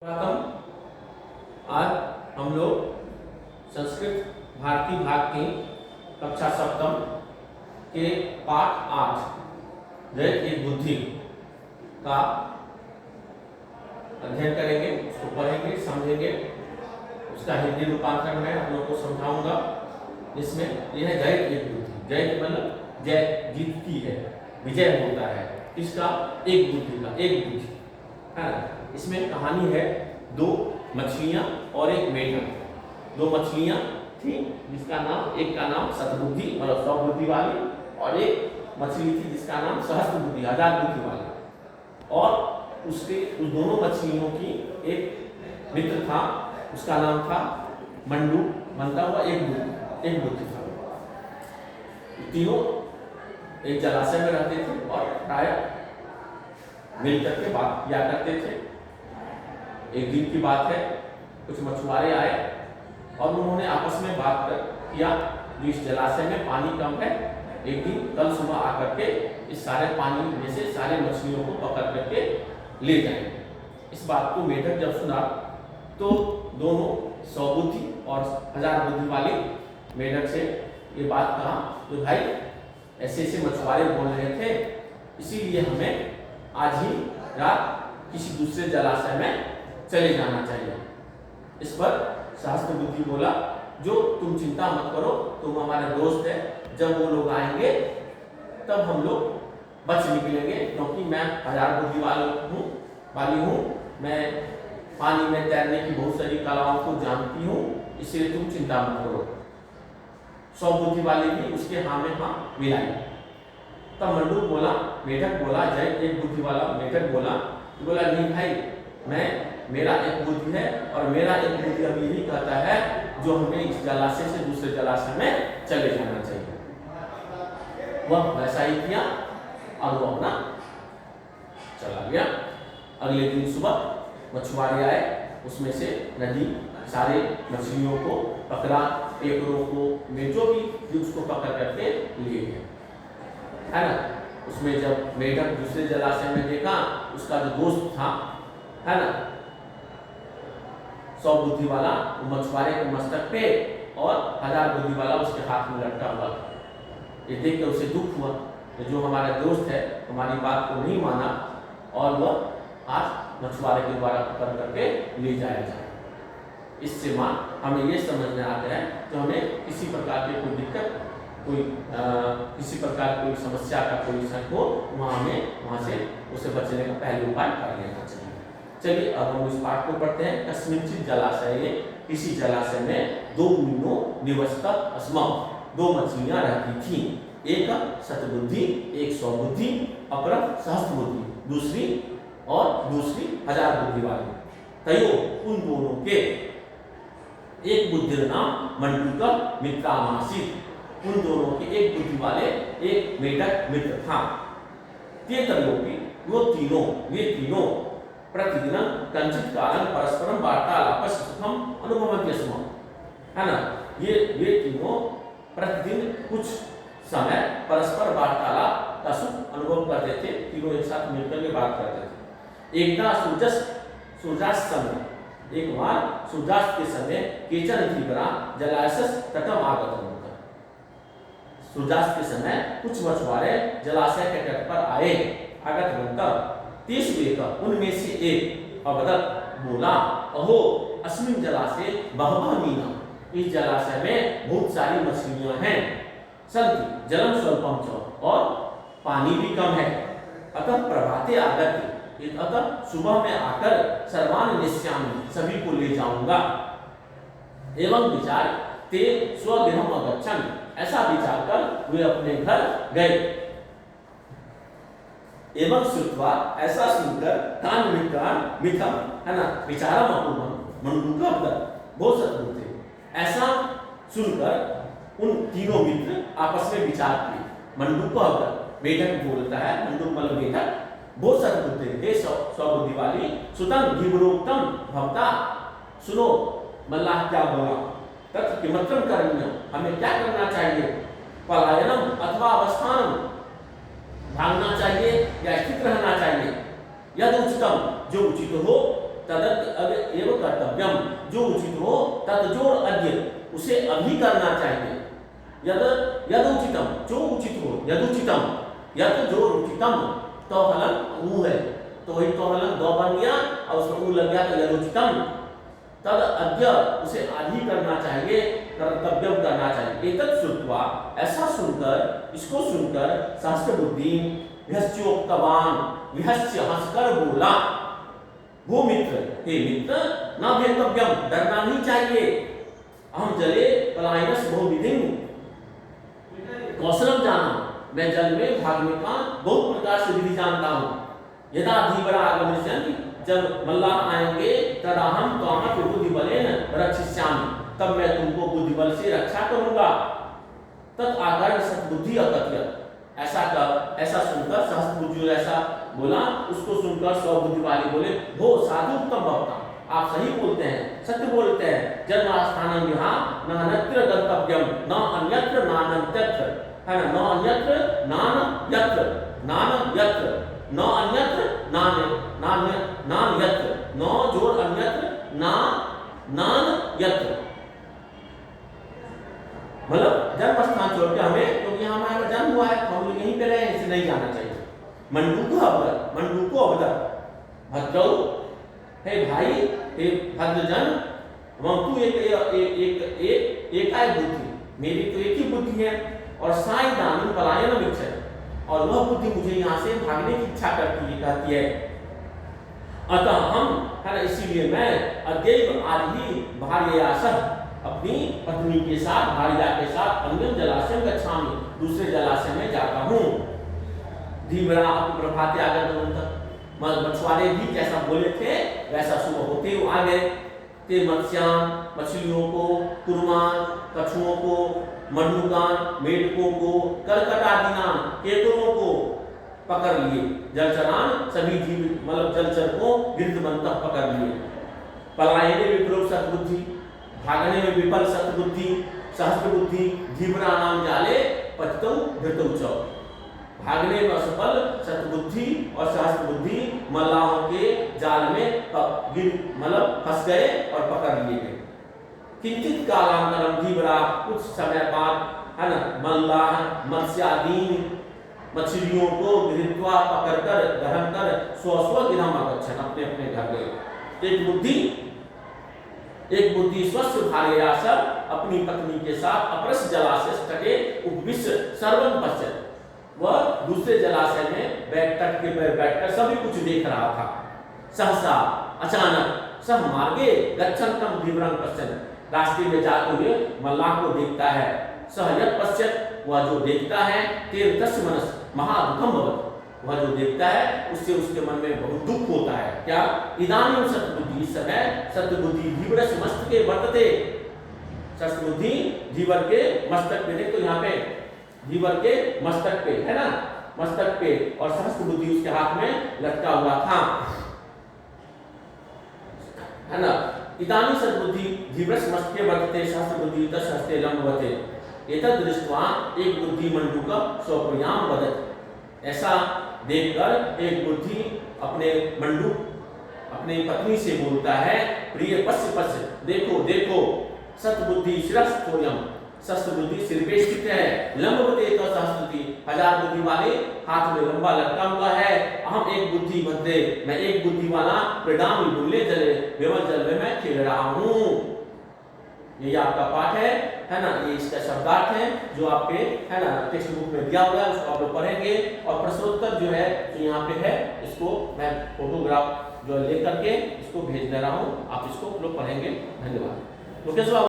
स्वागतम। आज हम लोग संस्कृत भारती भाग की कक्षा सप्तम के पाठ 8 जय की बुद्धि का अध्ययन करेंगे, उसको पढ़ेंगे, समझेंगे। उसका हिंदी रूपांतरण मैं हम लोग को समझाऊंगा। इसमें यह जय की बुद्धि, जय मतलब जय जीतती है, विजय होता है। इसका एक बुद्धि का एक बुद्धि है। इसमें कहानी है दो मछलियां और एक मेढक। दो मछलियां थी जिसका नाम, एक का नाम सतबुद्धि मतलब 100 बुद्धि वाली, और एक मछली थी जिसका नाम सहस्त्र बुद्धि 1000 बुद्धि वाली। और उसके उस दोनों मछलियों की एक मित्र था, उसका नाम था मंडू, बनता हुआ एक बुद्धि था। तीनों एक जलाशय में रहते थे और प्राय मिलकर के बात किया करते थे। एक दिन की बात है, कुछ मछुआरे आए और उन्होंने आपस में बात किया जो इस जलाशय में पानी कम है, एक दिन कल सुबह आकर के इस सारे पानी में से सारे मछलियों को पकड़ करके ले जाएंगे। इस बात को मेढक जब सुना तो दोनों 100 बुद्धि और 1000 बुद्धि वाली मेढक से ये बात कहा तो भाई ऐसे ऐसे मछुआरे बोल रहे थे, इसीलिए हमें आज ही रात किसी दूसरे जलाशय में चले जाना चाहिए। इस पर सहस्त्र बुद्धि बोला, जो तुम चिंता मत करो, तुम हमारे दोस्त है, जब वो लोग आएंगे तब हम लोग बच निकलेंगे, क्योंकि मैं 1000 बुद्धि वाली हूँ, मैं पानी में तैरने की बहुत सारी कलाओं को जानती हूँ, इसलिए तुम चिंता मत करो। 100 बुद्धि वाली भी उसके हाँ में हाँ मिलाई। तब मंडू बोला, मेढक बोला, जय एक बुद्धि वाला मेढक बोला नहीं भाई, मेरा एक बुद्धि है और मेरा एक बुद्धि अब यही कहता है जो हमें इस जलाशय से दूसरे जलाशय में चले जाना चाहिए। वह वैसा ही किया और वो अपना चला गया। अगले दिन सुबह मछुआरे आए, उसमें से नदी सारे मछलियों को पकड़ा, एकड़ों को में जो भी उसको पकड़ करके लिए गए, है ना। उसमें जब मेढक दूसरे जलाशय में देखा, उसका जो दोस्त था, है ना, 100 बुद्धि वाला मछुआरे के मस्तक पे और 1000 बुद्धि वाला उसके हाथ में लटका हुआ था। ये देख कर उसे दुख हुआ कि जो हमारा दोस्त है हमारी बात को नहीं माना और वह आज मछुआरे के द्वारा पकड़ करके ले जाया जाए। इससे मां हमें ये समझने आता है कि हमें किसी प्रकार की कोई दिक्कत, किसी प्रकार की कोई समस्या का कोई शक हो, वहाँ से उसे बचने का पहले उपाय कर लेना चाहिए। चलिए अब हम इस पाठ को पढ़ते हैं। कस्मिंचित् जलाशये, किसी जलाशय में दो मीनो निवसतः स्म, दो मछलियां रहती थीं, एक सतबुद्धि, एक 100 बुद्धि, अपर सहस्त्र बुद्धि, दूसरी 1000 बुद्धि वाली। तयो उन दोनों के एक बुद्धि नाम मंडूक मित्रामासीत्, उन दोनों के एक बुद्धि वाले एक मेढक मित्र था। ते त्रयोपि, वे तीनों प्रतिदिन कंचित कालं परस्परं वार्तालापं सुखम अनुभवन्ति स्म, है ना। ये तीनों प्रतिदिन कुछ समय परस्पर वार्तालाप का सुख अनुभव करते थे। तीनों एक साथ मिलकर के बात करते थे। एकदा सूर्यास्त समय, एक बार सूर्यास्त के समय केचन धीवरा जलाशय तटम आगतवन्तः, सूर्यास्त के समय कुछ मछुआरे जलाशय के तट पर आए। आगतवन्तः तेषु एकः, उनमें से एक अवदत्, बोला, अहो अस्मिन् जलाशये बहवः मीना, इस जलाशय में बहुत सारी मछलियां हैं। सन्ति जलं स्वल्पं च, और पानी भी कम है। अतः प्रभाते आगत्य, अतः सुबह में आकर सर्वान् नेष्यामि, सभी को ले जाऊंगा। एवं विचार ते स्वगृहम् अगच्छन्, ऐसा विचार कर वे अपने घर गए। एवं श्रुत्वा, ऐसा सुनकर, तान् मित्रं, है ना, विचारम अपूर्वं मंडूकवत्, बहुत सद्बुद्धि थे। ऐसा सुनकर उन तीनों मित्र आपस में विचार किए। मंडूकवत्, मेढक बोलता है, मंडूक मतलब मेढक, बहुत सद्बुद्धि थे, 100 बुद्धि वाली। सुतं धीवरोक्तं भवता, सुनो मल्लाह क्या बोला, तत् किमर्थं करणीयं, हमें क्या करना चाहिए। पलायनम अथवा अवस्थानम, भागना चाहिए या स्थित रहना चाहिए। यद उचितम, जो उचित हो तदत एव कर्तव्यम, जो उचित हो तत्जोड़ अद्य, उसे अभी करना चाहिए। यद यदुचितम, जो उचित हो, यदुचितम, यद जो उचितम, तो हलन ऊ है, तो वही तो हलन दो बन गया और उसमें ऊ लग गया तो यदुचितम। तद अद्य, उसे आज ही करना चाहिए, कर्तव्यम करना चाहिए। एतत् श्रुत्वा, ऐसा सुनकर, इसको सुनकर सहस्त्र बुद्धि विहस्योक्तवान, विहस्य हंसकर बोला, वो मित्र, हे मित्र, न भेतव्यम, डरना नहीं चाहिए। हम जले पलायनस बहुविधिं, कौशलम जाना, मैं जल में भागने का बहुत प्रकार से विधि जानता हूँ। यदा धीवरा आगमिष्यन्ति, जब मल्लाह आएंगे, तदा हम त्वामपि बुद्धिबलेन रक्षिष्यामि, तब मैं तुमको बुद्धिबल से रक्षा करूंगा। तत् आकर्ण सद्बुद्धि अकथयत्, ऐसा सुनकर सहस्त्रबुद्धि ऐसा बोला, उसको सुनकर स्वबुद्धि वाली बोले, हो साधु उत्तम वक्ता, आप सही बोलते हैं, सत्य बोलते हैं। जन्मस्थानं यहाँ नान्यत्र गंतव्यम, न अन्यत्र नान्यत्र, है ना, न अन्यत्र नान्यत्र, नान्यत्र, न अन्यत्र नान्यत्र, न जोड़ अन्यत्र नान्यत्र, मतलब जन्म स्थान छोड़ के हमें, क्योंकि यहाँ हमारा जन्म हुआ है, हम लोग यहीं पे रहे, इसे नहीं जाना चाहिए। मंडूको अवदर भद्रौ, हे भाई, हे भद्रजन, तू एकाएक बुद्धि, मेरी तो एक ही बुद्धि है, और साई दानी पलायन इच्छा, और वह बुद्धि मुझे यहाँ से भागने की इच्छा कहती है। अतः हम, है ना, इसीलिए मैं अद्यैव, आज ही भार्ययासह, अपनी पत्नी के साथ, भार्या के साथ, अन्यम जलाशय गच्छामि, दूसरे जलाशय में जाता हूँ। धीवरा प्रभाते आगतवन्तः, मछुआरे भी जैसा बोले थे वैसा सुबह होते हुए आ गए। ते मत्स्यान, मछलियों को, कुर्मान, कछुओं को, मंडूकान, मेढकों को, कर्कटादीनान, केकरों को पकड़ लिए। जलचरान, सभी जीव मतलब जलचर को गिरधबंतः पकड़ लिए। पलायने विप्रो सद्बुद्धि, भागने में विफल सद्बुद्धि, सहस्त्रबुद्धि, धीवरा नाम जाले पतितौ धृतौ च, भागने में असफल सद्बुद्धि और सहस्त्रबुद्धि मल्लाहों के जाल में मतलब फंस गए और पकड़ लिए गए। किंचित कालांतरम धीवरा, कुछ समय बाद, है ना, मल्लाह मत्स्यादीन, मछलियों को गृहीत्वा पकड़कर ग्रहण कर स्व गिरम अगच्छन्, अपने अपने घर गए। एक बुद्धि स्वस्थ भार्ययासह, अपनी पत्नी के साथ अपरस जलाशय तटे उपविश्य सर्वं पश्यत्, वह दूसरे जलाशय में तट के बैठकर सभी कुछ देख रहा था। सहसा, अचानक, सह मार्गे गच्छन्तं धीवरं पश्यन्, रास्ते में जाते हुए मल्लाह को देखता है। सह यत् पश्यत्, वह जो देखता है, तेन तस्य मनस् महादुःखं भवति, वह जो देखता है उससे उसके मन में बहुत दुख होता है। क्या? इदानीं सद्बुद्धि, इस समय सद्बुद्धि धीवरस्य मस्तके वर्तते, सद्बुद्धि धीवर के मस्तक पे, देखो यहाँ पे धीवर के मस्तक पे, है ना, मस्तक पे, और सहस्त्रबुद्धि उसके हाथ में लटका हुआ था, है ना। इदानीं सद्बुद्धि धीवरस्य मस्तके वर्तते, सहस्त्रबुद्धि तस्य हस्ते लम्बवते, एतद् दृष्ट्वा एक बुद्धि मंडूकः स्वप्रियां वदति, ऐसा देखकर एक बुद्धि अपने मंडूक, अपनी पत्नी से बोलता है, प्रिय पश्य पश्य, देखो देखो, सद्बुद्धि शिरस्थोयम्, सहस्त्रबुद्धि सिर पे स्थित है, लंबवते तो सहस्त्रबुद्धि, हजार बुद्धि वाले हाथ में लंबा लटका हुआ है। अहम एक बुद्धि भद्रे, मैं एक बुद्धि वाला प्रडामी बुल्ले जले विमल जल में मैं खेल रहा हूँ। ये आपका पाठ है ना, ये इसका शब्दार्थ है जो आपके, है ना, टेक्स्ट बुक में दिया हुआ है, उसको आप लोग पढ़ेंगे। और प्रश्नोत्तर जो है जो यहाँ पे है, इसको मैं फोटोग्राफ जो लेकर के इसको भेज दे रहा हूँ, आप इसको लोग पढ़ेंगे। धन्यवाद। तो